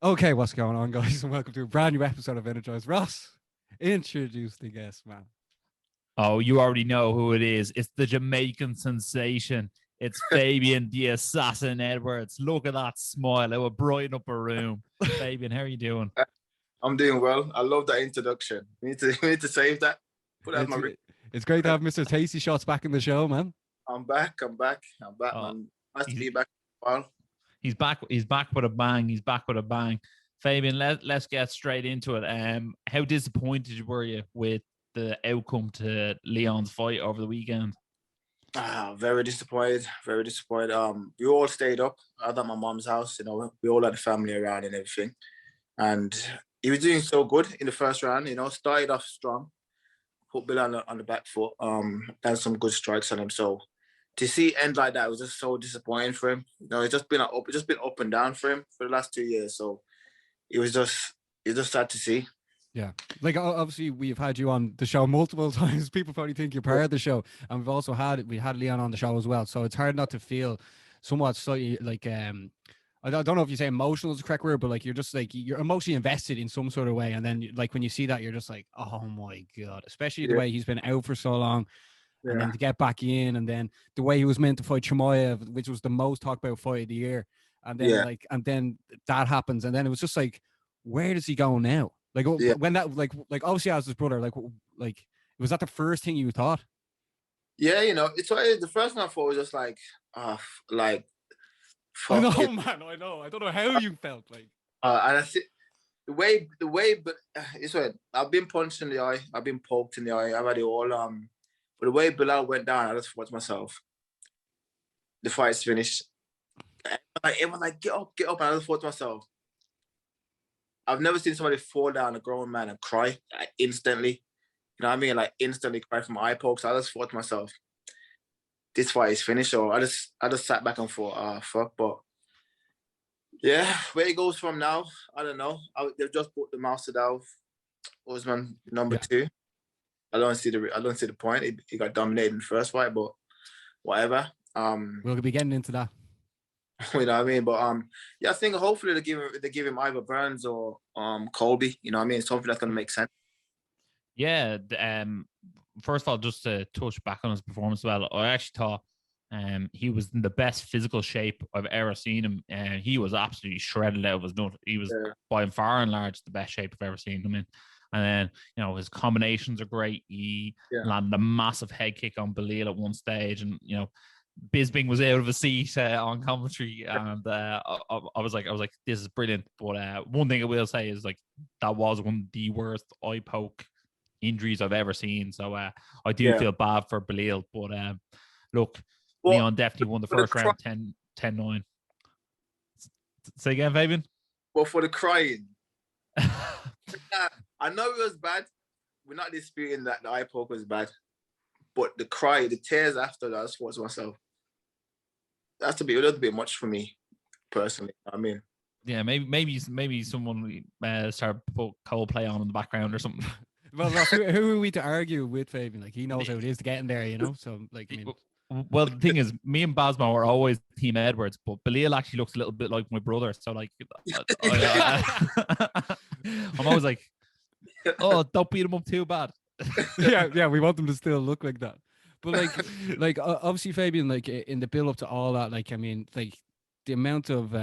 Okay, what's going on, guys? And welcome to a brand new episode of Energized. Ross, introduce the guest, man. Oh, you already know who it is. It's the Jamaican sensation. It's Fabian the Assassin Edwards. Look at that smile. It will brighten up a room. Fabian, how are you doing? I'm doing well. I love that introduction. We need to save that. Put that it's great to have Mr. Tasty Shots back in the show, man. I'm back, man. Nice to be back for a while. He's back with a bang. He's back with a bang. Fabian, let's get straight into it. How disappointed were you with the outcome to Leon's fight over the weekend? Very disappointed. We all stayed up. I was at my mom's house. We all had the family around and everything. And he was doing so good in the first round. Started off strong, put Bill on the back foot. Had some good strikes on him. So to see it end like that was just so disappointing for him. It's just been up and down for him for the last 2 years. So it's just sad to see. Yeah, like obviously we've had you on the show multiple times. People probably think you're part of the show, and we had Leon on the show as well. So it's hard not to feel somewhat slightly like I don't know if you say emotional is the correct word, but like you're emotionally invested in some sort of way, and then like when you see that, you're just like, oh my god, especially the way he's been out for so long. Yeah. And then to get back in, and then the way he was meant to fight Chimaev, which was the most talked about fight of the year, and then and then that happens, and then it was just like, where does he go now? Like when that like obviously as his brother, like was that the first thing you thought? Yeah, it's the first thing I thought was just like, like. I know, man. I know. I don't know how you felt like. And I see the way, but it's right. I've been punched in the eye. I've been poked in the eye. I've had it all. But the way Bilal went down, I just thought to myself, the fight's finished. Everyone like, get up. And I just thought to myself, I've never seen somebody fall down, a grown man, and cry instantly. You know what I mean? Like instantly cry from eye pokes. I just thought to myself, this fight is finished. So I just sat back and thought, fuck. But yeah, where it goes from now, I don't know. They've just put the Masvidal Usman number 2. I don't see the point. He got dominated in the first fight, but whatever. We'll be getting into that. You know what I mean? But I think hopefully they give him either Burns or Colby. You know what I mean? Something that's gonna make sense. Yeah. First of all, just to touch back on his performance, I actually thought he was in the best physical shape I've ever seen him, and he was absolutely shredded out of his nut. He was by far and large the best shape I've ever seen him in. And then, his combinations are great. He landed a massive head kick on Belal at one stage, and Bisping was out of a seat on commentary, and I was like, this is brilliant. But one thing I will say is like that was one of the worst eye poke injuries I've ever seen. So I do feel bad for Belal, but look, Leon definitely won the first round 10-9. Say again, Fabian? Well, for the crying. I know it was bad. We're not disputing that the eye poke was bad. But the cry, the tears after that, I just thought to myself, that's a little bit much for me, personally. I mean, yeah, maybe someone start put Coldplay on in the background or something. Well, who are we to argue with Fabian? Like he knows how it is to get in there, So like, I mean. Well, the thing is, me and Basmo are always Team Edwards, but Belal actually looks a little bit like my brother. So like, I'm always like, oh, don't beat him up too bad. yeah, we want them to still look like that. But like obviously Fabian, like in the build up to all that, like I mean, like the amount of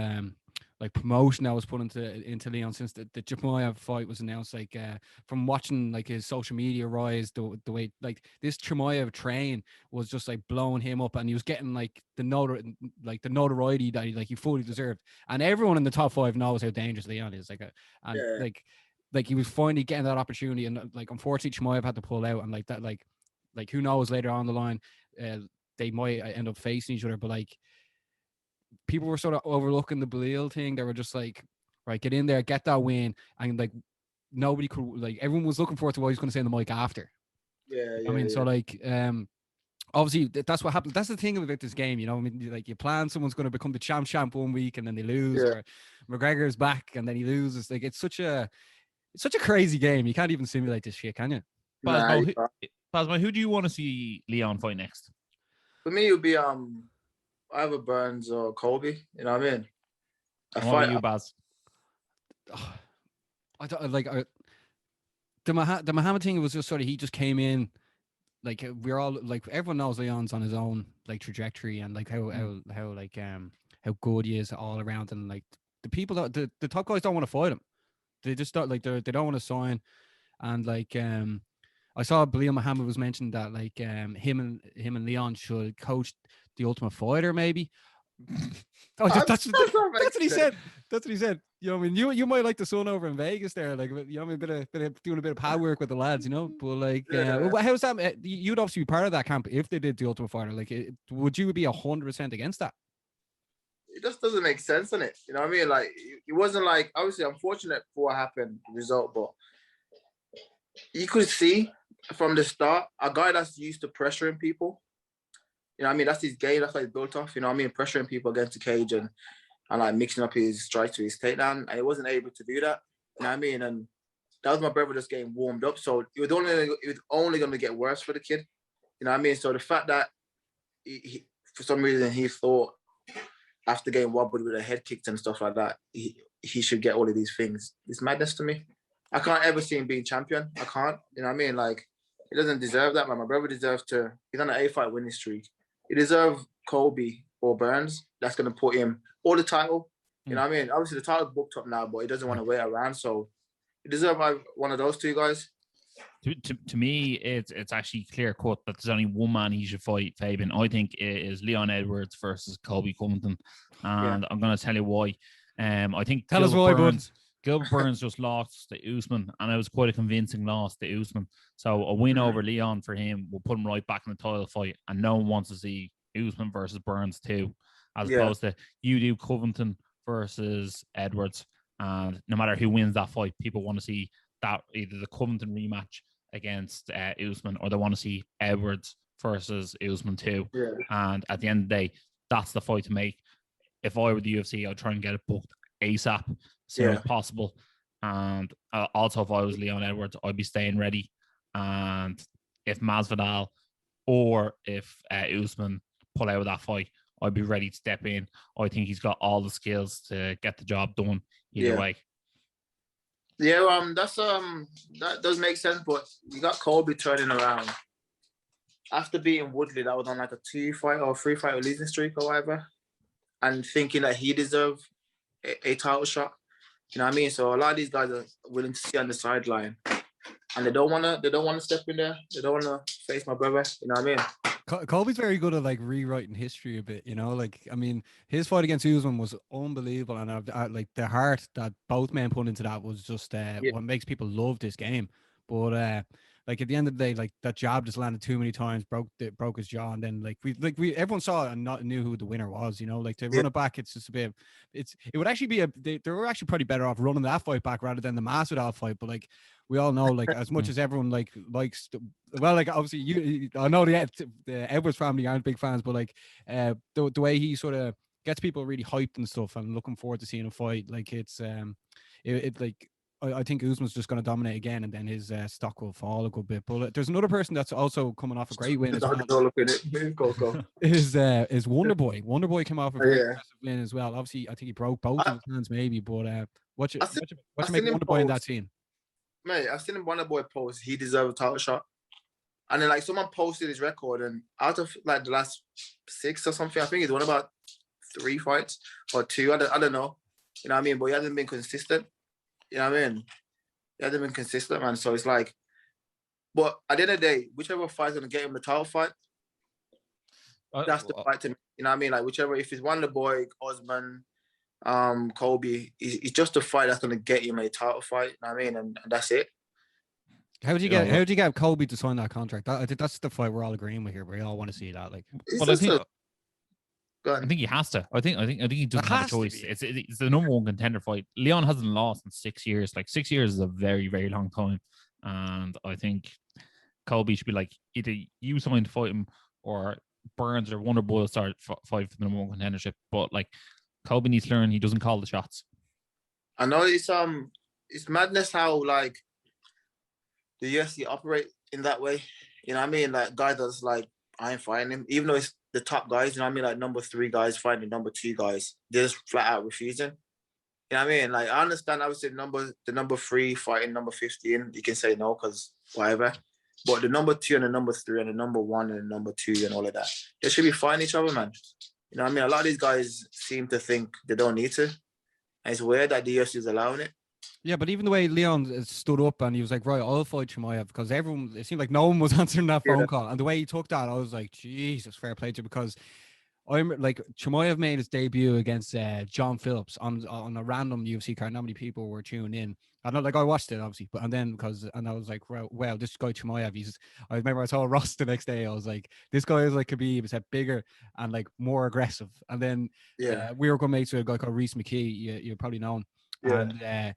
like promotion that was put into Leon since the Chimaev fight was announced, like from watching like his social media rise, the way like this Chimaev train was just like blowing him up, and he was getting like the notoriety that he fully deserved, and everyone in the top 5 knows how dangerous Leon is. Like he was finally getting that opportunity, and like unfortunately Chimaev had to pull out, and like that like who knows later on the line they might end up facing each other, but like people were sort of overlooking the Belal thing. They were just like, right, get in there, get that win, and like nobody could, like everyone was looking forward to what he's going to say in the mic after. I mean, so like obviously that's what happened. That's the thing about this game, I mean, like you plan someone's going to become the champ 1 week and then they lose, or McGregor's back and then he loses. Like it's such a crazy game. You can't even simulate this shit, can you? Basmo, who do you want to see Leon fight next? For me, it would be either Burns or Colby. You know what I mean? What about you, Baz? I don't like the Muhammad thing was just sort of he just came in like we're all like everyone knows Leon's on his own like trajectory and like how good he is all around and like the people that the top guys don't want to fight him. They just don't like they don't want to sign and like I saw Belal Muhammad was mentioned that like him and Leon should coach the Ultimate Fighter maybe. Oh, that's what he said. That's what he said. You know what I mean? You might like the sun over in Vegas there, like you know, I mean, bit of doing a bit of pad work with the lads, you know. But like, how's that? You'd obviously be part of that camp if they did the Ultimate Fighter. Like, would you be 100% against that? It just doesn't make sense, in it. You know what I mean? Like, it wasn't like obviously unfortunate for what happened, the result, but you could see from the start a guy that's used to pressuring people. You know what I mean? That's his game. That's what he's built off. You know what I mean? Pressuring people against the cage and like mixing up his strike to his takedown. And he wasn't able to do that. You know what I mean? And that was my brother just getting warmed up. So it was only going to get worse for the kid. You know what I mean? So the fact that he for some reason he thought after getting wobbled with a head kicked and stuff like that, he should get all of these things. It's madness to me. I can't ever see him being champion. I can't. You know what I mean? Like, he doesn't deserve that, man. My brother deserves to. He's on an 8-fight winning streak. He deserves Colby or Burns. That's going to put him, or the title. You know what I mean? Obviously, the title's booked up now, but he doesn't want to wait around. So he deserves one of those two guys. To me, it's actually clear cut that there's only one man he should fight, Fabian. I think it is Leon Edwards versus Colby Covington. And I'm going to tell you why. I think Tell us why, Burns. Gilbert Burns just lost to Usman, and it was quite a convincing loss to Usman. So a win over Leon for him will put him right back in the title fight, and no one wants to see Usman versus Burns too, as opposed to you do Covington versus Edwards. And no matter who wins that fight, people want to see that either the Covington rematch against Usman, or they want to see Edwards versus Usman too. Yeah. And at the end of the day, that's the fight to make. If I were the UFC, I'd try and get it booked ASAP, as soon as possible. And also, if I was Leon Edwards, I'd be staying ready. And if Masvidal or if Usman pull out of that fight, I'd be ready to step in. I think he's got all the skills to get the job done either way. Yeah, that does make sense. But you got Colby turning around after beating Woodley. That was on like a 2-fight or 3-fight losing streak or whatever, and thinking that he deserved a title shot. You know what I mean? So a lot of these guys are willing to sit on the sideline, and they don't wanna step in there. They don't wanna face my brother. You know what I mean? Colby's very good at like rewriting history a bit, you know. Like, I mean, his fight against Usman was unbelievable, and like the heart that both men put into that was just what makes people love this game. But like at the end of the day, like that jab just landed too many times, broke his jaw, and then like we everyone saw it and not knew who the winner was, you know. Like to run it back, it's just a bit. It would actually be they were actually probably better off running that fight back rather than the Masvidal fight. But like we all know, like as much as everyone likes, well, like obviously I know the Edwards family aren't big fans, but like the way he sort of gets people really hyped and stuff, and looking forward to seeing him fight. Like it's like. I think Usman's just going to dominate again, and then his stock will fall a good bit. But there's another person that's also coming off a great win as well. Is Wonder Boy. Wonder Boy came off a very impressive win as well. Obviously, I think he broke both of his hands, maybe. But what you make Wonder Boy in that scene? Mate, I've seen Wonder Boy post he deserved a title shot, and then like someone posted his record, and out of like the last 6 or something, I think he's won about 3 fights or 2. I don't know. You know what I mean? But he hasn't been consistent. You know what I mean? He hasn't been consistent, man. So it's like, but at the end of the day, whichever fight's gonna get him the title fight, that's the fight to me. You know what I mean? Like whichever, if it's Wonder Boy, Usman, Colby, it's just a fight that's gonna get him a title fight. You know what I mean? And that's it. How would you get Colby to sign that contract? I think that's the fight we're all agreeing with here. We all want to see that. Like, I think he has to. I think he doesn't have a choice. It's the number 1 contender fight. Leon hasn't lost in 6 years. Like 6 years is a very, very long time. And I think Colby should be like, either you sign to fight him, or Burns or Wonder Boy will start fight for the number 1 contendership. But like Colby needs to learn he doesn't call the shots. I know it's madness how like the UFC operate in that way. You know what I mean? Like guys that's like, I ain't fighting him, even though it's the top guys, you know what I mean? Like number 3 guys fighting number 2 guys. They're just flat out refusing. You know what I mean? Like, I understand, obviously, the number 3 fighting number 15, you can say no because whatever. But the number 2 and the number 3 and the number 1 and the number 2 and all of that, they should be fighting each other, man. You know what I mean? A lot of these guys seem to think they don't need to. And it's weird that the UFC is allowing it. Yeah, but even the way Leon stood up and he was like, right, I'll fight Chimaev, because it seemed like no one was answering that phone call. And the way he took that, I was like, Jesus, fair play to you, because I'm like, Chimaev made his debut against John Phillips on a random UFC card. Not many people were tuning in. And I watched it obviously, but I was like, wow, this guy Chimaev, I remember I saw Ross the next day. I was like, this guy is like Khabib, except bigger and like more aggressive. And then we were good mates with a guy called Reese McKee. You probably know him. Yeah. And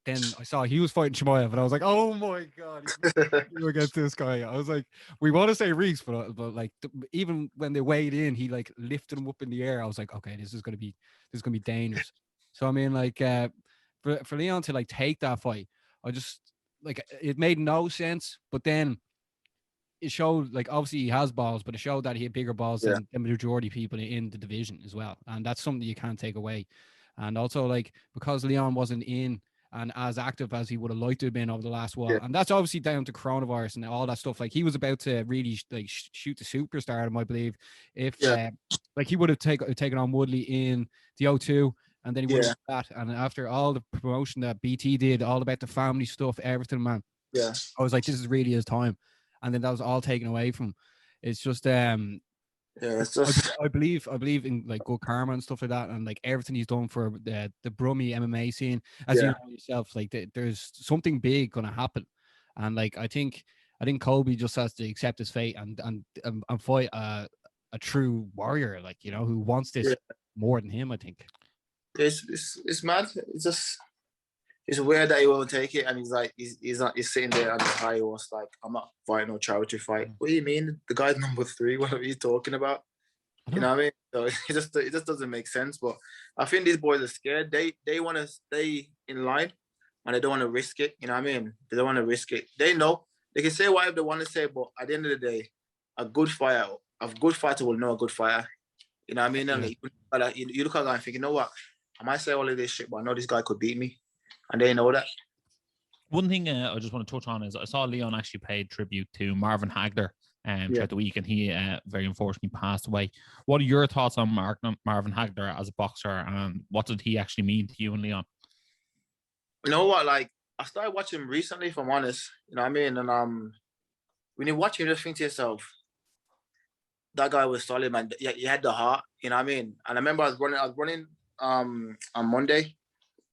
then I saw he was fighting Chimaev, and I was like, "Oh my god, he's against this guy." I was like, "We want to say Reese, but like even when they weighed in, he like lifted him up in the air. I was like, okay, this is gonna be dangerous." So I mean, like for Leon to like take that fight, I just like it made no sense. But then it showed, like, obviously he has balls, but it showed that he had bigger balls than the majority of people in the division as well, and that's something you can't take away. And also, like, because Leon wasn't in and as active as he would have liked to have been over the last while, and that's obviously down to coronavirus and all that stuff. Like, he was about to really like shoot the superstardom, I believe, if like he would have taken on Woodley in the O2, and then he would have that. And after all the promotion that BT did, all about the family stuff, everything, man. Yeah, I was like, this is really his time, and then that was all taken away from him. It's just it's just I believe in like good karma and stuff like that, and like everything he's done for the Brummy MMA scene, as you know yourself. Like there's something big gonna happen, and like I think Colby just has to accept his fate and fight a true warrior, like, you know, who wants this more than him. I think it's mad. It's weird that he won't take it, and he's like he's sitting there on the high horse like, I'm not fighting no charity fight. What do you mean? The guy's number 3. What are you talking about? You know what I mean? So it just doesn't make sense. But I think these boys are scared. They want to stay in line, and they don't want to risk it. You know what I mean? They don't want to risk it. They know they can say whatever they want to say, but at the end of the day, a good fighter will know a good fighter. You know what I mean? And you look at a guy and think, you know what? I might say all of this shit, but I know this guy could beat me. And they know that. One thing I just want to touch on is I saw Leon actually paid tribute to Marvin Hagler throughout the week, and he very unfortunately passed away. What are your thoughts on Marvin Hagler as a boxer, and what did he actually mean to you and Leon? You know what? Like, I started watching him recently, if I'm honest. You know what I mean? And when you watch him, you just think to yourself, that guy was solid, man. He had the heart. You know what I mean? And I remember I was running on Monday.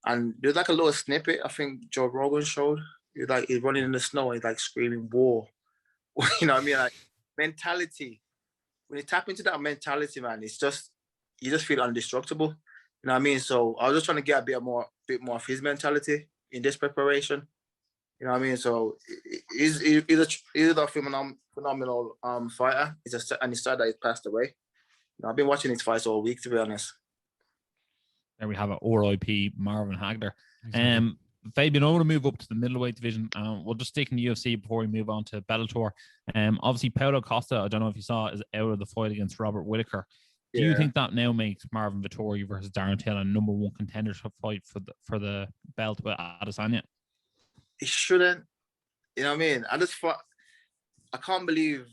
And there's like a little snippet I think Joe Rogan showed. He's running in the snow and he's like screaming war. You know what I mean? Like, mentality. When you tap into that mentality, man, it's just, you just feel indestructible. You know what I mean? So I was just trying to get a bit more of his mentality in this preparation. You know what I mean? So he's a phenomenal fighter. And he's sad that he passed away. You know, I've been watching his fights all week, to be honest. There we have it, RIP Marvin Hagler. Exactly. Fabian, I want to move up to the middleweight division. We'll just stick in the UFC before we move on to Bellator. Obviously, Paulo Costa, I don't know if you saw, is out of the fight against Robert Whittaker. Do you think that now makes Marvin Vettori versus Darren Till a number 1 contender to fight for the belt with Adesanya? He shouldn't. You know what I mean? I can't believe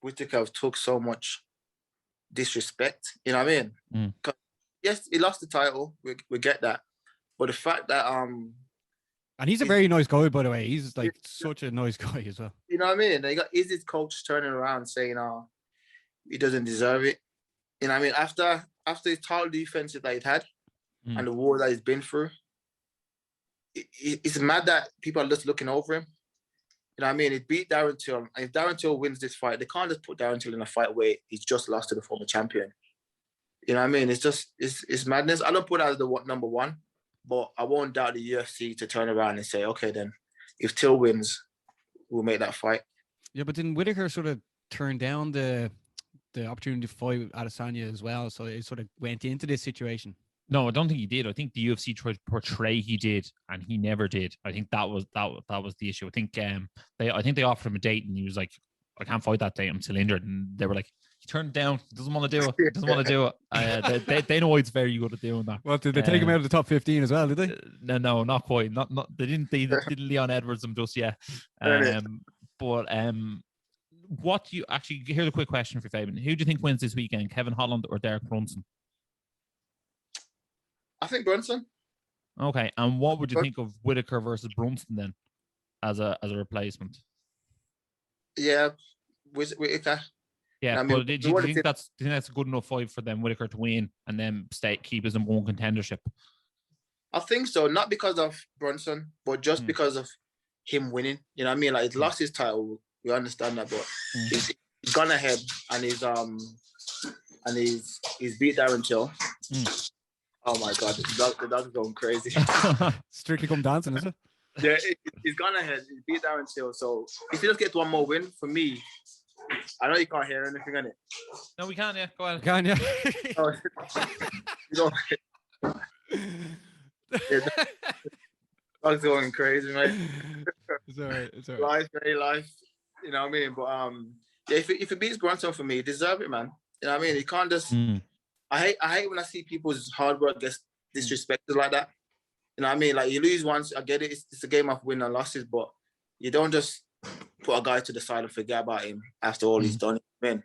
Whittaker took so much disrespect. You know what I mean? Yes, he lost the title. We get that, but the fact that and he's a very nice guy, by the way. He's like such a nice guy as well. You know what I mean? They got his coach turning around saying, he doesn't deserve it. You know what I mean? After the title defense that he'd had and the war that he's been through, it's mad that people are just looking over him. You know what I mean? He beat Darren Till. And if Darren Till wins this fight, they can't just put Darren Till in a fight where he's just lost to the former champion. You know what I mean? It's just, it's madness. I don't put that as the number 1, but I won't doubt the UFC to turn around and say, okay, then if Till wins, we'll make that fight. Yeah, but then Whittaker sort of turned down the opportunity to fight with Adesanya as well, so it sort of went into this situation. No, I don't think he did. I think the UFC tried to portray he did, and he never did. I think that was the issue. I think they offered him a date, and he was like, I can't fight that date. I'm still injured. And they were like, turned it down. He doesn't want to do it. He doesn't want to do it. They know he's very good at doing that. Well, did they take him out of the top 15 as well? Did they? No, not quite. Not. They didn't Leon Edwards him just yet. But what do you actually? Here's a quick question for Fabian. Who do you think wins this weekend? Kevin Holland or Derek Brunson? I think Brunson. Okay, and what would you think of Whittaker versus Brunson then, as a replacement? Yeah, Whittaker. Yeah, but do you think that's a good enough fight for them, Whittaker to win and then keep his own contendership? I think so, not because of Brunson, but just because of him winning. You know what I mean? Like, he's lost his title. We understand that, but he's gone ahead and he's beat Darren Till. Oh my God, the dog's going crazy. Strictly Come Dancing, is it? Yeah, he's gone ahead. He beat Darren Till. So if he just gets one more win, for me, I know you can't hear anything on it. No, we can, yeah. Go ahead. Can you? Dog's going crazy, mate. It's all right. Life, very life. You know what I mean? But yeah, if he beats Brunson for me, he deserves it, man. You know what I mean? He can't just. I hate when I see people's hard work gets disrespected like that. You know what I mean? Like, you lose once, I get it. It's a game of win and losses, but you don't just put a guy to the side and forget about him after all he's done. Man.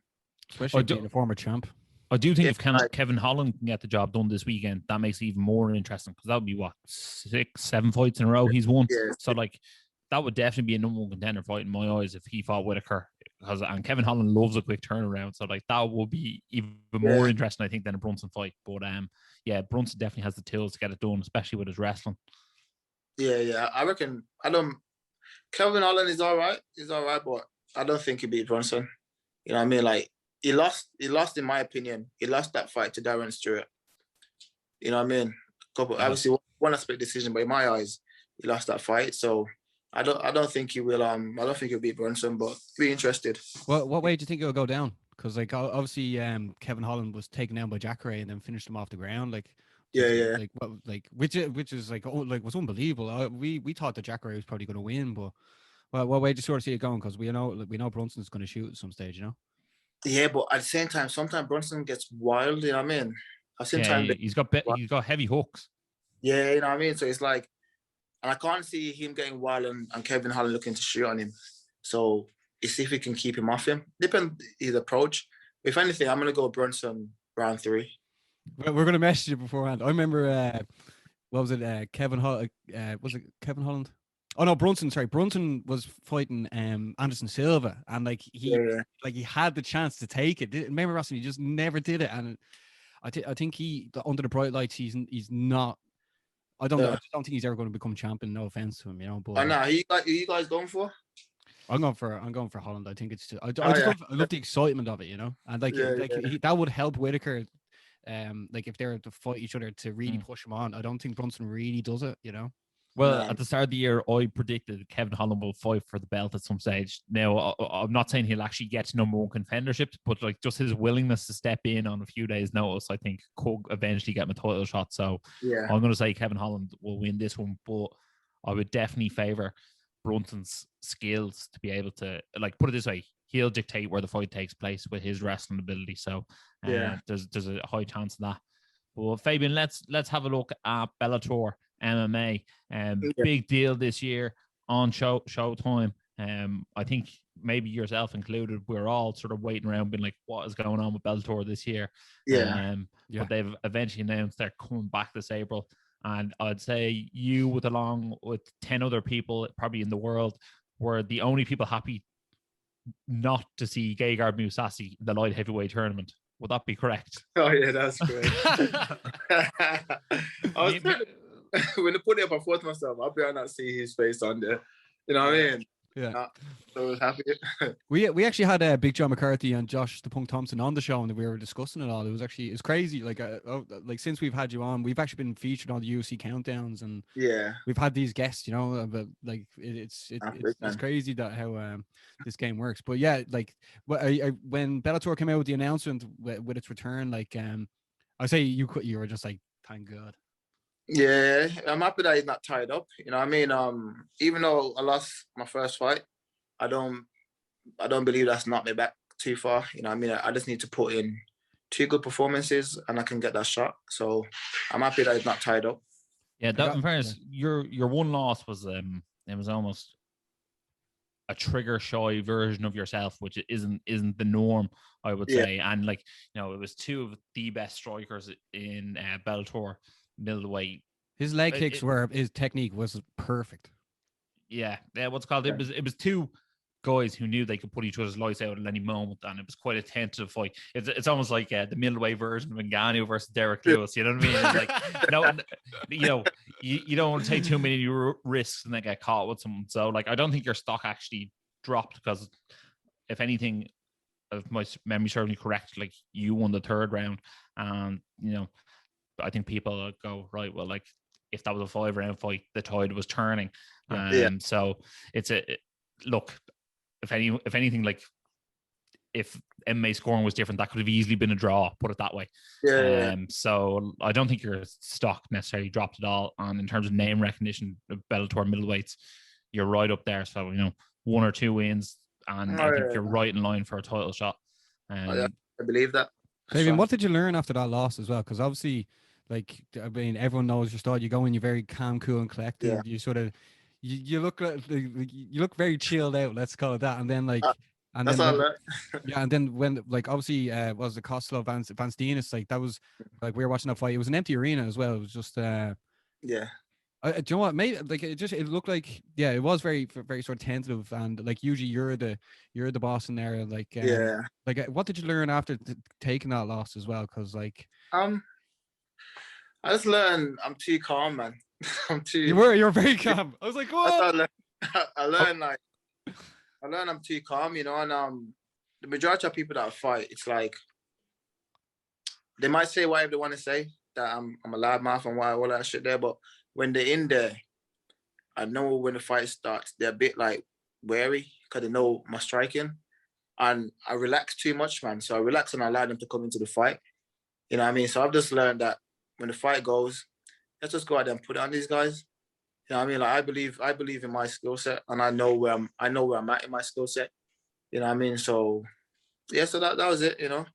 Especially being a former champ. I do think if Kevin Holland can get the job done this weekend, that makes it even more interesting, because that would be 6-7 fights in a row he's won. Yeah. So like, that would definitely be a number one contender fight in my eyes if he fought Whittaker. And Kevin Holland loves a quick turnaround, so like that would be even more interesting, I think, than a Brunson fight. But yeah, Brunson definitely has the tools to get it done, especially with his wrestling. Yeah, I reckon. Kevin Holland is all right. He's all right, but I don't think he beat Brunson. You know what I mean? Like, he lost in my opinion. He lost that fight to Darren Stewart. You know what I mean? Obviously one split decision, but in my eyes, he lost that fight. So I don't think he will. I don't think he'll beat Brunson, but be interested. What way do you think it'll go down? Because like obviously Kevin Holland was taken down by Jacare and then finished him off the ground. Like which is like was unbelievable. We thought that Jacare was probably going to win, but what way do you sort of see it going? Because we know Brunson's going to shoot at some stage, you know. Yeah, but at the same time, sometimes Brunson gets wild. You know what I mean? He's got heavy hooks. Yeah, you know what I mean. So it's like. And I can't see him getting wild and Kevin Holland looking to shoot on him. So it's if we can keep him off him. Depends his approach. If anything, I'm going to go Brunson round 3. We're going to message you beforehand. I remember, what was it? Kevin Holland? Was it Kevin Holland? Oh no, Brunson. Sorry, Brunson was fighting Anderson Silva, and like he had the chance to take it. Remember, Rossi, he just never did it. And I think he under the bright lights, he's not. I just don't think he's ever going to become champion. No offense to him, you know. But who you guys going for? I'm going for Holland. I think it's just, I love the excitement of it, you know. And that would help Whittaker. Like if they're to fight each other to really push him on. I don't think Brunson really does it, you know. Well, at the start of the year, I predicted Kevin Holland will fight for the belt at some stage. Now, I'm not saying he'll actually get to number one contendership, but like just his willingness to step in on a few days' notice, I think could eventually get him a title shot. So I'm going to say Kevin Holland will win this one, but I would definitely favor Brunson's skills to be able to, like, put it this way, he'll dictate where the fight takes place with his wrestling ability. So there's a high chance of that. Well, Fabian, let's have a look at Bellator MMA. Big deal this year on Showtime. I think maybe yourself included, we're all sort of waiting around being like, what is going on with Bellator this year? But they've eventually announced they're coming back this April. And I'd say you, along with 10 other people probably in the world, were the only people happy not to see Gegard Mousasi in the light heavyweight tournament. Would that be correct? Oh yeah, that's great. When they put it up, I thought to myself, I better not see his face on there. You know what I mean? Yeah. So I was happy. we actually had Big John McCarthy and Josh the Punk Thompson on the show, and we were discussing it all. It's crazy. Like since we've had you on, we've actually been featured on the UFC countdowns, and we've had these guests. You know, but like it's crazy that how this game works. But yeah, like when Bellator came out with the announcement with its return, like I say you were just like, thank God. Yeah, I'm happy that he's not tied up. You know what I mean? Even though I lost my first fight, I don't believe that's knocked me back too far. You know what I mean? I just need to put in 2 good performances and I can get that shot. So I'm happy that it's not tied up. Yeah, that in fairness, your one loss was it was almost a trigger shy version of yourself, which isn't the norm, I would say. And like, you know, it was 2 of the best strikers in Bellator middleweight. His leg kicks his technique was perfect. Yeah, what's called it was 2 guys who knew they could put each other's lights out at any moment, and it was quite a tentative fight. It's almost like the middleweight version of Ngannou versus Derek Lewis. You know what I mean? It's like, no, you know, you don't want to take too many risks and then get caught with someone. So, like, I don't think your stock actually dropped because, if anything, if my memory serves me correct, like, you won the 3rd round, and you know, I think people go, right, well, like, if that was a 5-round fight, the tide was turning. So it's look. If anything, like, if MMA scoring was different, that could have easily been a draw, put it that way. So I don't think your stock necessarily dropped at all. And in terms of name recognition of Bellator middleweights, you're right up there. So, you know, 1 or 2 wins, and I think you're right in line for a title shot. I believe that. Fabian, what did you learn after that loss as well? Because obviously, like, I mean, everyone knows your style. You go in, you're very calm, cool, and collected. Yeah. You sort of you look very chilled out, let's call it that. And then like and that's then all that. and then when like obviously was the Kostov Van Steenis, like that was like we were watching that fight. It was an empty arena as well. It was just do you know what? Maybe like it looked like it was very sort of tentative, and like usually you're the boss in there. Like like what did you learn after taking that loss as well? Because like I just learned I'm too calm, man. You were very calm. I was like, what? I learned I'm too calm, you know, and the majority of people that fight, it's like they might say whatever they want to say, that I'm a loudmouth and all that shit there, but when they're in there, I know when the fight starts, they're a bit like wary because they know my striking, and I relax too much, man. So I relax and I allow them to come into the fight. You know what I mean? So I've just learned that when the fight goes, let's just go out there and put it on these guys. You know what I mean? Like I believe in my skill set, and I know where I'm at in my skill set. You know what I mean? So yeah, so that was it, you know.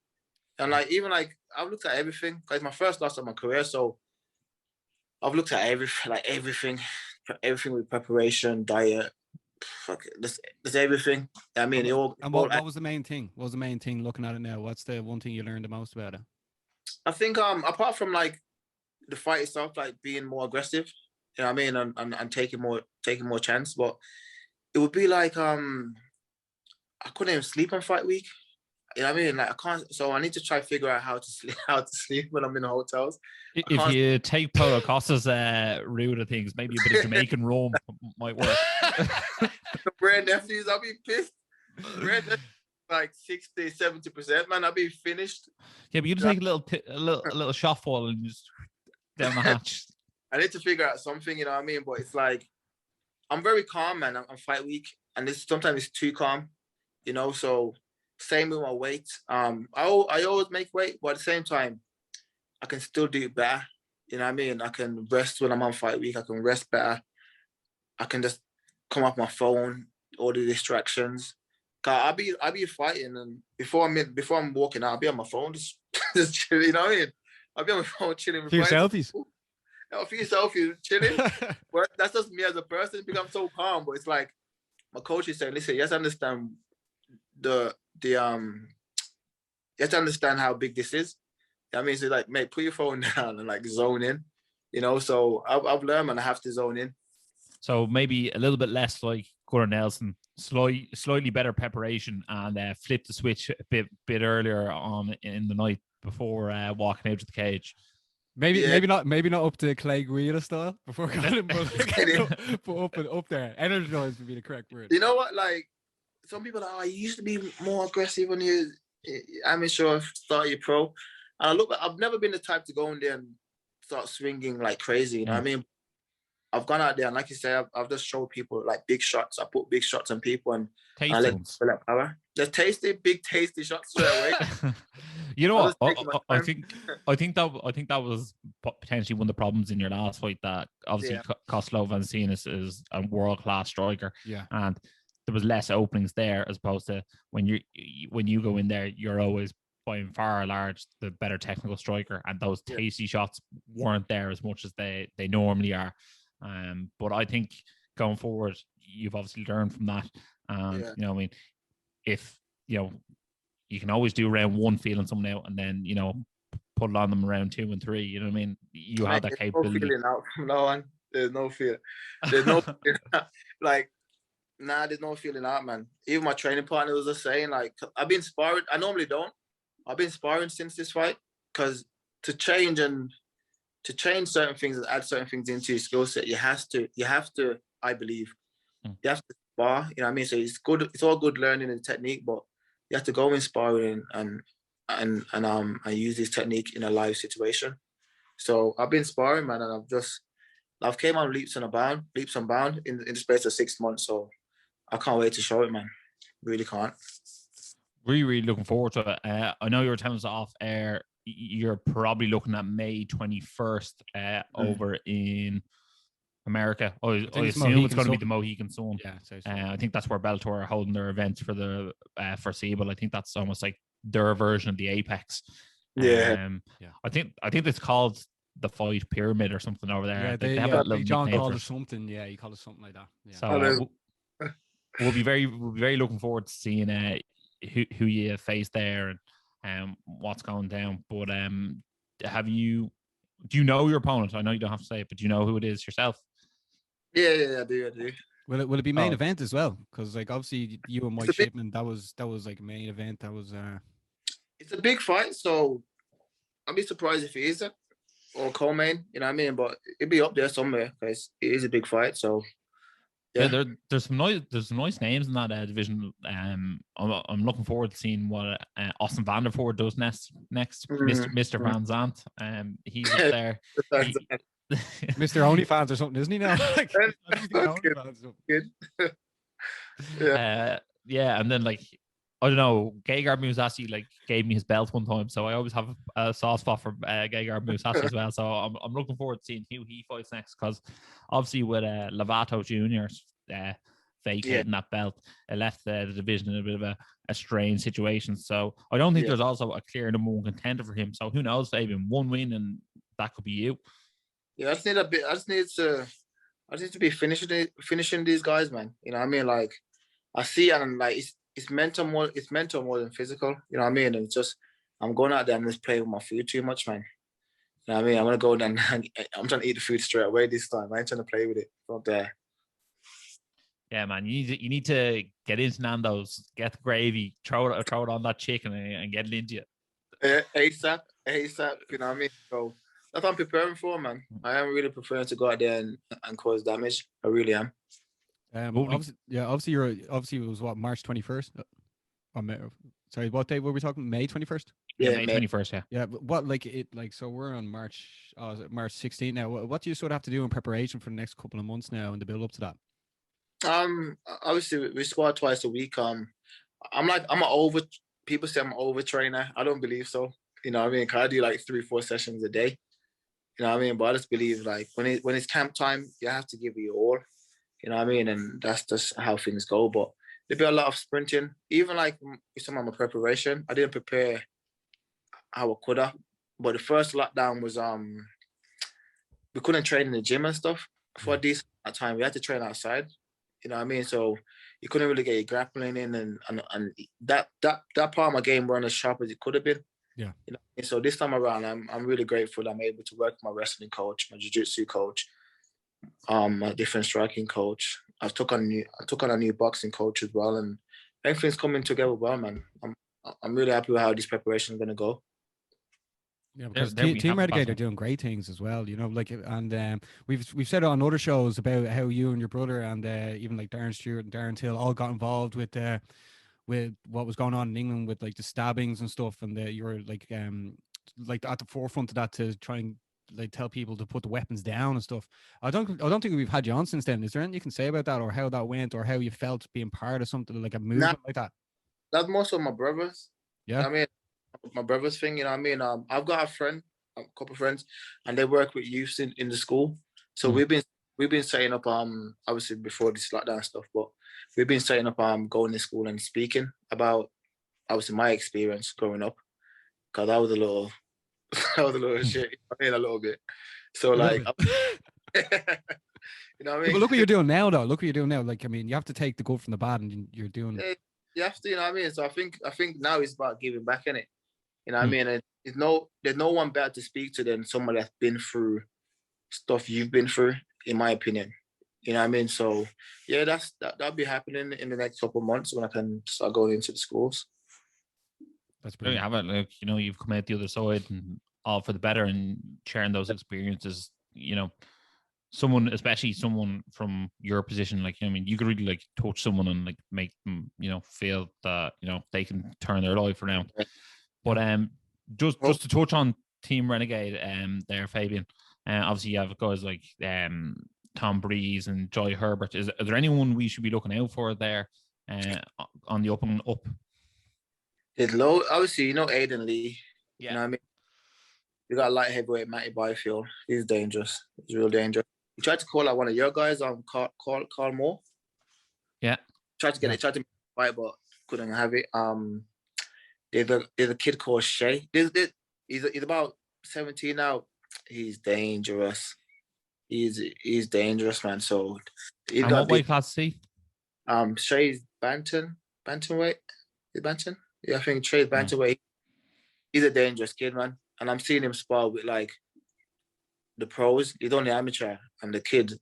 And like even like I've looked at everything. It's my first loss of my career, so I've looked at everything with preparation, diet, there's everything. I mean, what was the main thing? What was the main thing looking at it now? What's the one thing you learned the most about it? I think apart from like the fight itself, like being more aggressive, you know what I mean, and taking more chance, but it would be like I couldn't even sleep on fight week. You know what I mean? Like I can't, so I need to try to figure out how to sleep when I'm in the hotels. If you take Paulo Costa's route of things, maybe a bit of Jamaican rum might work. The Brand nephews, I'll be pissed. Like 60-70%, man. I'll be finished. Yeah, but you just take a little shot fall and just down the hatch. I need to figure out something, you know what I mean? But it's like I'm very calm, man. I'm fight week, and sometimes it's too calm, you know. So same with my weight. I always make weight, but at the same time, I can still do it better. You know what I mean? I can rest when I'm on fight week. I can rest better. I can just come off my phone, all the distractions. I'll be fighting, and before I'm walking out, I'll be on my phone, just chilling. You know what I mean? I'll be on my phone chilling. A few selfies. A few selfies, chilling. But that's just me as a person because I'm so calm. But it's like my coach is saying, listen, you have to understand you have to understand how big this is. I mean, so like, mate, put your phone down and like zone in. You know, so I've learned and I have to zone in. So maybe a little bit less like Gordon Nelson, slightly better preparation, and flip the switch a bit earlier on in the night before walking out to the cage. Maybe not up to Clay Guida style before going, but up there. Energized would be the correct word. You know what? Like some people are like, you used to be more aggressive when you amateur, start your pro. And I've never been the type to go in there and start swinging like crazy. You know what I mean? I've gone out there and like you say, I've just showed people like big shots. I put big shots on people and I let people have power. Just big tasty shots straight away. You know what? I think that was potentially one of the problems in your last fight. That obviously Kostov Van Steenis is a world class striker. Yeah, and there was less openings there, as opposed to when you go in there, you're always by far large the better technical striker, and those tasty shots weren't there as much as they normally are. But I think going forward, you've obviously learned from that. You know, I mean, if you can always do round 1 feeling someone out, and then put it on them round 2 and 3. You know what I mean? You have that capability. No feeling out from no one. There's no feeling. There's no like. Nah, there's no feeling out, man. Even my training partner was just saying, like, I've been sparring. I normally don't. I've been sparring since this fight, because to change certain things and add certain things into your skill set, you have to, I believe, you have to spar. You know what I mean? So it's good. It's all good learning and technique, but you have to go in sparring and use this technique in a live situation. So I've been sparring, man, and I've came on leaps and bounds in the space of 6 months. So I can't wait to show it, man. Really can't. Really looking forward to it. I know you were telling us off air, you're probably looking at May 21st over in America. I assume it's going to be the Mohegan Sun. Yeah, so. I think that's where Bellator are holding their events for the foreseeable. I think that's almost like their version of the Apex. Yeah. I think it's called the Fight Pyramid or something over there. Yeah, they have that little John nickname called for it something. Yeah, he called it something like that. Yeah. So we'll be very looking forward to seeing who you face there and what's going down. But do you know your opponent? I know you don't have to say it, but do you know who it is yourself? Yeah, I do. Will it be main event as well? Because like obviously you and Mike Shipman, that was like a main event. That was it's a big fight, so I'd be surprised if it isn't, or co-main, you know what I mean? But it'd be up there somewhere, because it is a big fight. So yeah, there's some nice names in that division. I'm looking forward to seeing what Austin Vandervoort does next. Mr. Van Zandt. He's up there. Mr. OnlyFans or something, isn't he now? Like, good. Yeah, and then like I don't know, Gegard Mousasi like gave me his belt one time, so I always have a soft spot for Gegard Mousasi as well. So I'm looking forward to seeing who he fights next, because obviously with Lovato Jr.'s vacating that belt, it left the division in a bit of a strange situation. So I don't think there's also a clear number 1 contender for him. So who knows, Fabian, 1 win and that could be you. Yeah, I just need to be finishing these guys, man. You know what I mean? Like I see, and like it's mental more than physical. You know what I mean? And it's just I'm going out there and just playing with my food too much, man. You know what I mean? I'm gonna go down and I'm trying to eat the food straight away this time. I ain't trying to play with it from there. Yeah, man, you need to get into Nando's, get the gravy, throw it on that chicken and get it into you. ASAP. You know what I mean? So that's what I'm preparing for, man. I am really preparing to go out there and cause damage. I really am. Obviously it was what, March 21st? Sorry, what day were we talking? May 21st? Yeah, May 21st. Yeah. Yeah, but what so we're on March 16th now. What do you sort of have to do in preparation for the next couple of months now in the build up to that? Obviously we spar twice a week. People say I'm an over trainer. I don't believe so. You know what I mean? 'Cause I do like 3-4 sessions a day. You know what I mean? But I just believe like when it's camp time, you have to give it your all. You know what I mean? And that's just how things go. But there'll be a lot of sprinting. Even like some of my preparation, I didn't prepare how I could have. But the first lockdown was we couldn't train in the gym and stuff for a decent time. We had to train outside. You know what I mean? So you couldn't really get your grappling in, and that part of my game weren't as sharp as it could have been. Yeah. You know, and so this time around, I'm really grateful I'm able to work with my wrestling coach, my jiu-jitsu coach, my different striking coach. I took on a new boxing coach as well, and everything's coming together well, man. I'm really happy with how this preparation is going to go. Yeah, because Team Renegade are doing great things as well, you know, like, and we've said it on other shows about how you and your brother and even like Darren Stewart and Darren Till all got involved with what was going on in England with like the stabbings and stuff, and you were like at the forefront of that to try and like tell people to put the weapons down and stuff. I don't think we've had you on since then. Is there anything you can say about that, or how that went, or how you felt being part of something like a movement like that? That's most of my brothers. Yeah, I mean, my brother's thing, you know what I mean? I've got a couple of friends, and they work with youths in the school. So we've been we've been setting up obviously before this lockdown stuff, but we've been setting up going to school and speaking about obviously my experience growing up, because I was a little shit. I mean, a little bit. So like, you know what I mean? But look what you're doing now, though. Look what you're doing now. Like, I mean, you have to take the good from the bad, and you're doing. Yeah, you have to, you know what I mean? So I think now it's about giving back, innit? You know what I mean? And there's no one better to speak to than someone that's been through stuff you've been through, in my opinion. You know what I mean? So yeah, that'll be happening in the next couple of months when I can start going into the schools. That's brilliant. You have it, like, you know, you've come out the other side and all for the better, and sharing those experiences. You know, especially someone from your position, like, I mean, you could really like touch someone and like make them, you know, feel that, you know, they can turn their life around. But just to touch on Team Renegade, there, Fabian. Obviously, you have guys like Tom Breeze and Joy Herbert. Is there anyone we should be looking out for there on the up and up? It's low. Obviously, you know Aiden Lee. Yeah. You know what I mean? You got a light heavyweight, Matty Byfield. He's dangerous. He's real dangerous. You tried to call out one of your guys, Carl Moore. Yeah. Tried to fight, but couldn't have it. There's a kid called Shay. He's about 17 now. He's dangerous. He's dangerous, man. So he's and what weight class is he? Shay's bantamweight. Is bantam? Yeah, I think Shay's bantamweight. He's a dangerous kid, man. And I'm seeing him spar with like the pros. He's only amateur, and the kid,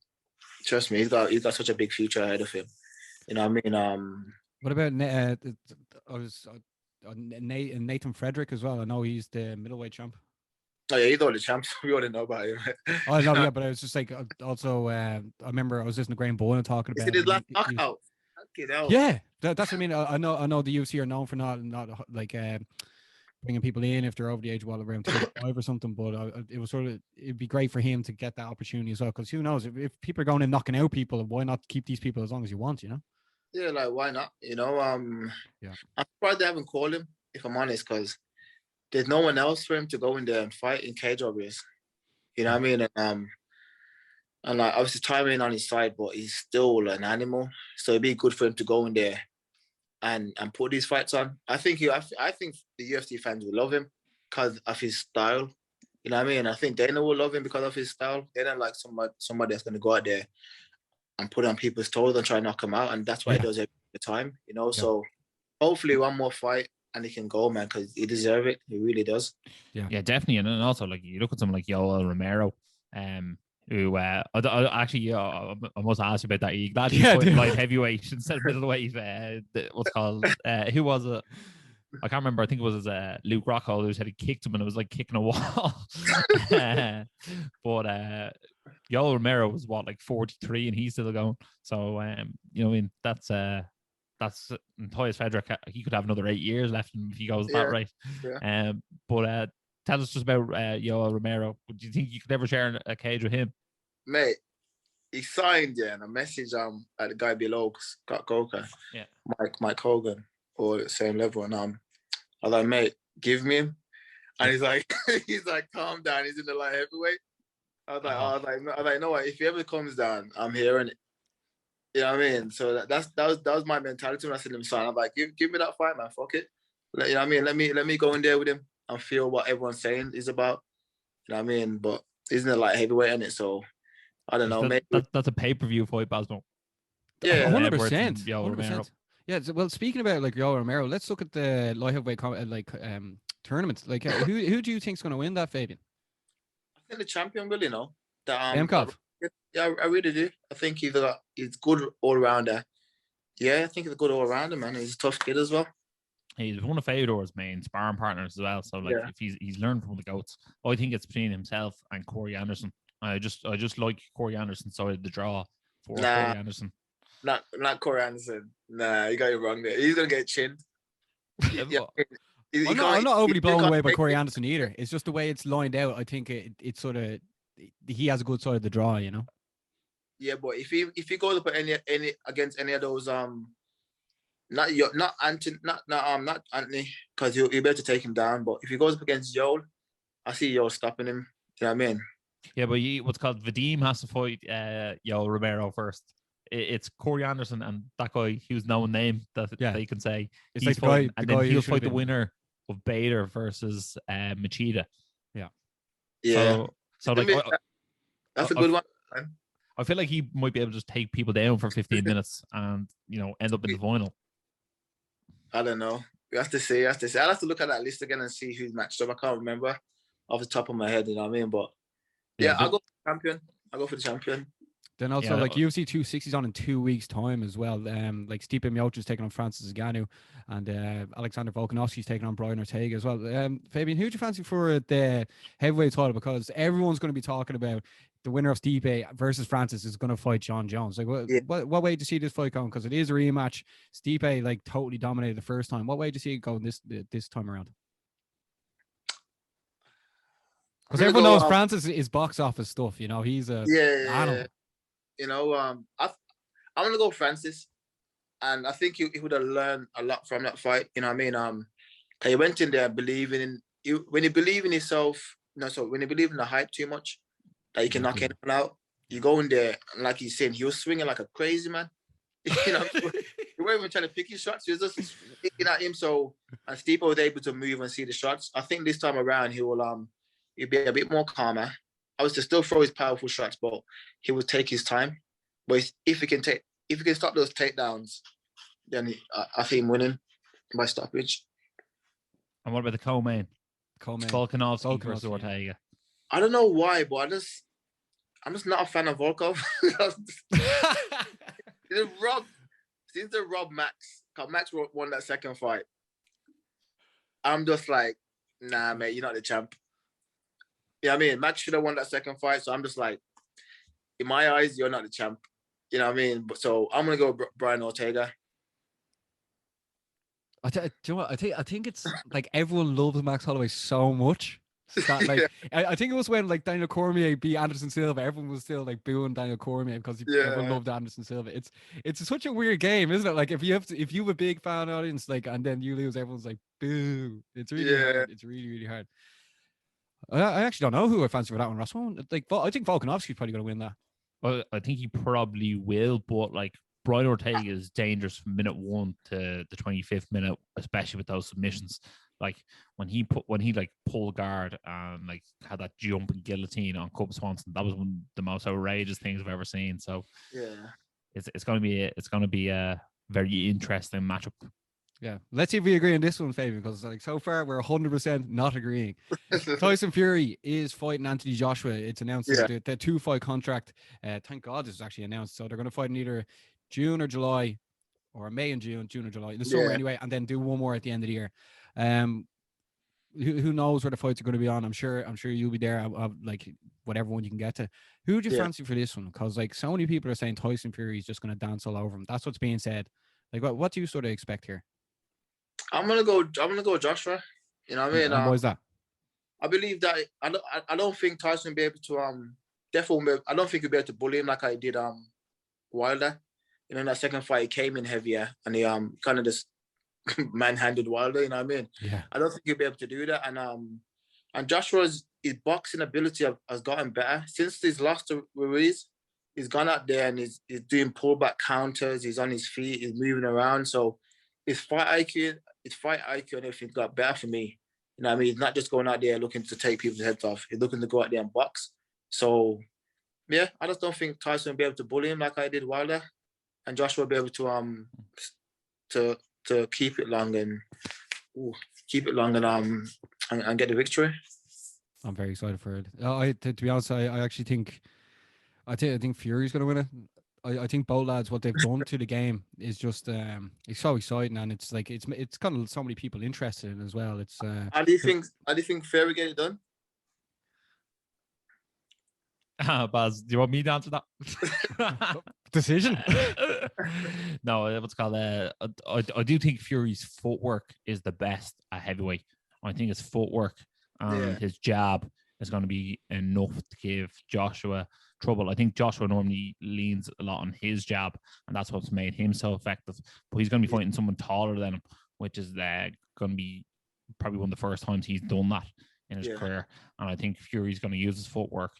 trust me, he's got such a big future ahead of him. You know what I mean? What about Nathan Frederick as well? I know he's the middleweight champ. Oh yeah, he's all the champs. We already know about him. Oh no, yeah, but I was just like, also, I remember I was listening to Graham Bowen talking about. Is it his last knockout? Yeah, that's what I mean. I know the UFC are known for not like bringing people in if they're over the age of around 35 or something. But it was it'd be great for him to get that opportunity as well, because who knows, if people are going and knocking out people, why not keep these people as long as you want, you know? Yeah, like why not? You know, yeah. I'm surprised they haven't called him, if I'm honest, because there's no one else for him to go in there and fight in cage robberies. You know what I mean? And like obviously timing on his side, but he's still an animal. So it'd be good for him to go in there and put these fights on. I think the UFC fans will love him because of his style. You know what I mean? I think Dana will love him because of his style. They don't like somebody that's going to go out there and put on people's toes and try and knock him out. And that's why he does it every time, you know? Yeah. So hopefully one more fight and he can go, man, because he deserves it. He really does. Yeah, definitely. And also, like, you look at someone like Yoel Romero, who I must ask you about that. You glad he's fighting light heavyweight instead of middleweight? What's called? Who was it? I can't remember. I think it was Luke Rockhold who had kicked him, and it was like kicking a wall. But Yoel Romero was like 43, and he's still going. So you know, I mean, that's Tobias Frederick. He could have another 8 years left if he goes that right. Yeah. But tell us just about Yoel Romero. Do you think you could ever share a cage with him? Mate, he signed, and I messaged at the guy below, Scott Coker, Mike Hogan, or the same level, and I was like, mate, give me him. And he's like, calm down, he's in the light heavyweight. I was like, no, if he ever comes down, I'm hearing it. You know what I mean? So that was my mentality when I said to him, son. I'm like, give me that fight, man. Fuck it. You know what I mean? Let me go in there with him and feel what everyone's saying is about. You know what I mean? But isn't it like heavyweight in it? So I don't know. That's a pay-per-view fight, Basmo. Yeah, 100%. Yeah. Well, speaking about like Yoel Romero, let's look at the light heavyweight tournaments. Like, who do you think's going to win that, Fabian? I think the champion will, you know. Demkov. Yeah, I really do. I think he's good all-rounder. Yeah, I think he's a good all-rounder, man. He's a tough kid as well. He's one of Fedor's main sparring partners as well. So like, if he's learned from the goats, I think it's between himself and Corey Anderson. I just like Corey Anderson side of the draw for Corey Anderson. Not Corey Anderson. Nah, you got it wrong there. He's gonna get chinned. I'm not overly blown away by Corey Anderson either. It's just the way it's lined out. I think it's sort of, he has a good side of the draw, you know. Yeah, but if he goes up any against any of those not Anthony, because he'll be able to take him down. But if he goes up against Yoel, I see Yoel stopping him. You know what I mean? Yeah, but what's called Vadim has to fight Romero first. It's Corey Anderson and that guy who's no name that they can say. It's he's like fighting, the and guy then he'll who fight the winner of Bader versus Machida. Yeah. So like that's a good one. I feel like he might be able to just take people down for 15 minutes and end up in the final. I don't know. We have to see. I'll have to look at that list again and see who's matched up. I can't remember off the top of my head, you know what I mean? But I'll go for the champion. I'll go for the champion. Then also UFC 260 is on in 2 weeks' time as well. Like Stipe Miocic is taking on Francis Ngannou, and Alexander Volkanovski is taking on Brian Ortega as well. Fabian, who do you fancy for the heavyweight title? Because everyone's going to be talking about the winner of Stipe versus Francis is going to fight John Jones. Like, what way do you see this fight going? Because it is a rematch. Stipe like totally dominated the first time. What way do you see it going this time around? Because everyone knows Francis is box office stuff. He's a animal. I'm gonna go Francis, and I think he would have learned a lot from that fight. You know what I mean? He went in there believing in you. When you believe in yourself, when you believe in the hype too much, that you can knock anyone out, you go in there, and like he's saying, he was swinging like a crazy man. He weren't even trying to pick his shots. He was just picking at him. So, and Stipe was able to move and see the shots. I think this time around he'll be a bit more calmer. I was to still throw his powerful shots, but he would take his time. But if he can stop those takedowns, then I see him winning by stoppage. And what about the co-main? Volkanovski versus Ortega. I don't know why, but I'm just not a fan of Volkov. Since they robbed Max, because Max won that second fight, I'm just like, nah, mate, you're not the champ. You know what I mean? Max should have won that second fight. So I'm just like, in my eyes, you're not the champ. You know what I mean? So I'm going to go Brian Ortega. Do you know what? I think it's like everyone loves Max Holloway so much. That, like, I think it was when like Daniel Cormier beat Anderson Silva, everyone was still like booing Daniel Cormier because everyone loved Anderson Silva. It's such a weird game, isn't it? Like if you have a big fan audience, like, and then you lose, everyone's like boo. It's really hard. It's really, really hard. I actually don't know who I fancy for that one, Ross. I think Volkanovski's probably going to win that. Well, I think he probably will, but like Brian Ortega is dangerous from minute 1 to the 25th minute, especially with those submissions. Like when he pulled guard and like had that jumping guillotine on Cub Swanson, that was one of the most outrageous things I've ever seen. So it's going to be a very interesting matchup. Yeah, let's see if we agree on this one, Fabian, because like so far we're 100% not agreeing. Tyson Fury is fighting Anthony Joshua. It's announced the 2-fight contract. Thank God this is actually announced. So they're going to fight in either June or July, or May and June or July, in the summer anyway, and then do one more at the end of the year. Who knows where the fights are going to be on? I'm sure you'll be there. Like whatever one you can get to. Who do you fancy for this one? Because like so many people are saying Tyson Fury is just going to dance all over him. That's what's being said. Like what do you sort of expect here? I'm gonna go Joshua. You know what I mean? Why is that? I believe that I don't think Tyson will be able to I don't think he'll be able to bully him like I did Wilder. You know, in that second fight he came in heavier and he kind of just manhandled Wilder, you know what I mean? Yeah. I don't think he'll be able to do that. And Joshua's his boxing ability has gotten better. Since he's lost to Ruiz, he's gone out there and he's doing pullback counters, he's on his feet, he's moving around. So his fight IQ and everything got better for me. You know what I mean? He's not just going out there looking to take people's heads off. He's looking to go out there and box. So, yeah, I just don't think Tyson will be able to bully him like I did Wilder. And Joshua will be able to keep it long and get the victory. I'm very excited for it. To be honest, I actually think Fury's going to win it. I think both lads, what they've done to the game is just it's so exciting, and it's like it's kind of so many people interested in it as well. It's how do you think Fury get it done? Baz, do you want me to answer that? Decision? No, what's called I do think Fury's footwork is the best at heavyweight. I think his footwork and his jab is going to be enough to give Joshua trouble. I think Joshua normally leans a lot on his jab, and that's what's made him so effective. But he's going to be fighting someone taller than him, which is going to be probably one of the first times he's done that in his career. And I think Fury's going to use his footwork.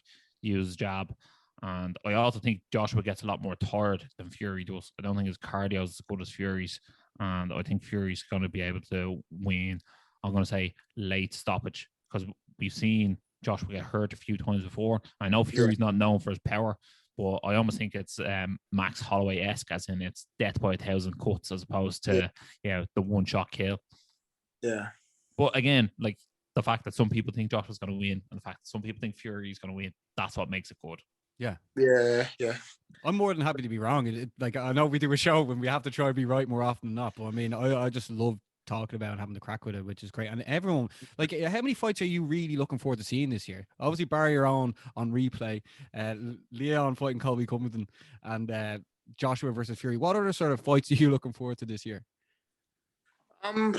use his jab. And I also think Joshua gets a lot more tired than Fury does. I don't think his cardio is as good as Fury's. And I think Fury's going to be able to win, I'm going to say, late stoppage, because we've seen Joshua get hurt a few times before. I know Fury's not known for his power, but I almost think it's Max Holloway-esque, as in it's death by 1,000 cuts as opposed to the one-shot kill. Yeah. But again, like the fact that some people think Joshua's going to win and the fact that some people think Fury's going to win, that's what makes it good. Yeah. I'm more than happy to be wrong. Like, I know we do a show when we have to try to be right more often than not, but I mean, I just love talking about and having the crack with it, which is great. And everyone, like, how many fights are you really looking forward to seeing this year? Obviously, barry your own on replay, Leon fighting Colby Covington, and Joshua versus Fury. What other sort of fights are you looking forward to this year? I'm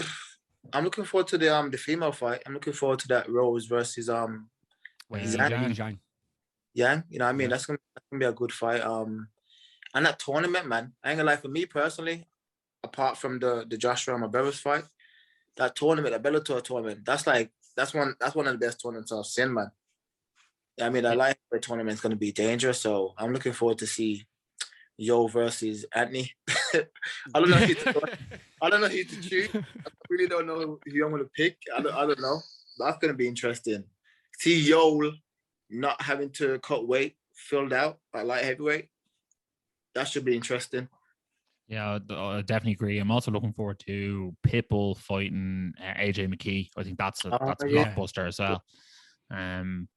looking forward to the female fight. I'm looking forward to that Rose versus Zhang. Yang, you know what I mean? That's gonna be a good fight. And that tournament, man, I ain't gonna lie, for me personally, apart from the Joshua and my brother's fight, that tournament, the Bellator tournament, that's one of the best tournaments I've seen, man. I mean, the lightweight tournament's gonna be dangerous, so I'm looking forward to see Yo versus Anthony. I don't know who to choose. I really don't know who I'm gonna pick. I don't know. That's gonna be interesting. See Yo not having to cut weight, filled out at light heavyweight. That should be interesting. Yeah, I definitely agree. I'm also looking forward to Pitbull fighting AJ McKee. I think that's a blockbuster as well.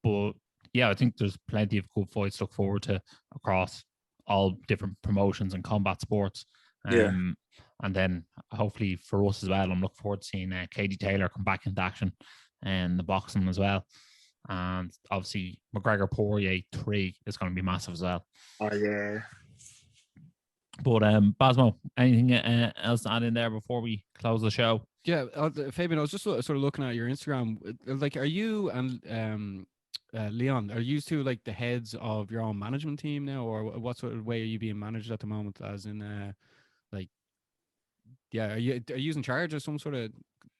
But yeah, I think there's plenty of good fights to look forward to across all different promotions and combat sports. And then hopefully for us as well, I'm looking forward to seeing Katie Taylor come back into action and the boxing as well. And obviously McGregor Poirier 3 is going to be massive as well. Oh yeah. But Basmo, anything else to add in there before we close the show? Yeah, Fabian, I was just sort of looking at your Instagram. Like, are you and Leon, are you two like the heads of your own management team now, or what sort of way are you being managed at the moment? As in, are you in charge of some sort of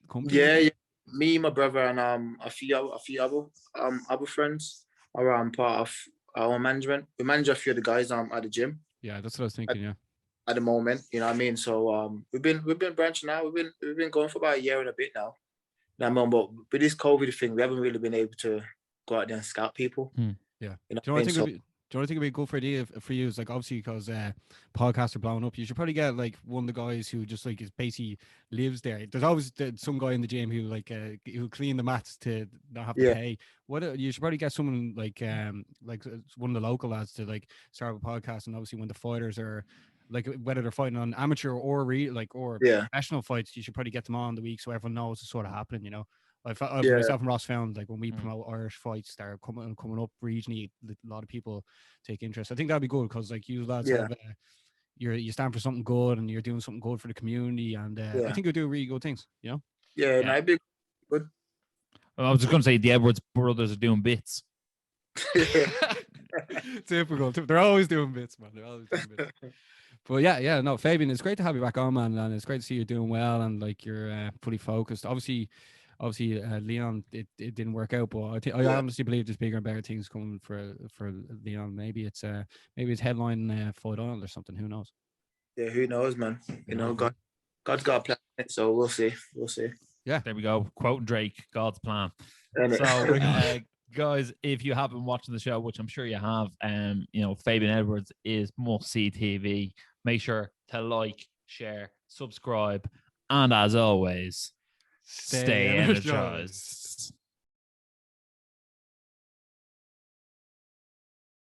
company? Yeah. Me, my brother, and a few other friends are part of our own management. We manage a few of the guys at the gym. Yeah, that's what I was thinking. At the moment, you know what I mean. So we've been branching out. We've been going for about a year and a bit now. You know what I mean? But with this COVID thing, we haven't really been able to go out there and scout people. Yeah. You know do you want to think it'd be a good idea for you? Is like, obviously, because podcasts are blowing up, you should probably get like one of the guys who just like is basically lives there. There's always some guy in the gym who like who clean the mats to not have to pay. You should probably get someone like one of the local lads to like start a podcast, and obviously when the fighters are like, whether they're fighting on amateur or professional fights, you should probably get them on the week so everyone knows what's sort of happening, you know. Myself and Ross found like when we promote Irish fights that are coming up regionally, a lot of people take interest. I think that'd be good because like you lads have you stand for something good and you're doing something good for the community, and I think you'll do really good things, you know. Yeah. It'd be good. Well, I was just going to say the Edwards brothers are doing bits. Typical. They're always doing bits, man. They're always doing bits. But no, Fabian, it's great to have you back on, man, and it's great to see you doing well and like you're fully focused. Obviously, Leon, it didn't work out, but I honestly believe there's bigger and better things coming for Leon. Maybe it's headline fight on or something. Who knows? Yeah, who knows, man? You know, God's got a plan, so we'll see. Yeah, there we go. Quote Drake, God's plan. So, guys, if you haven't watched the show, which I'm sure you have, you know, Fabian Edwards is must-see TV. Make sure to like, share, subscribe, and as always, stay energized.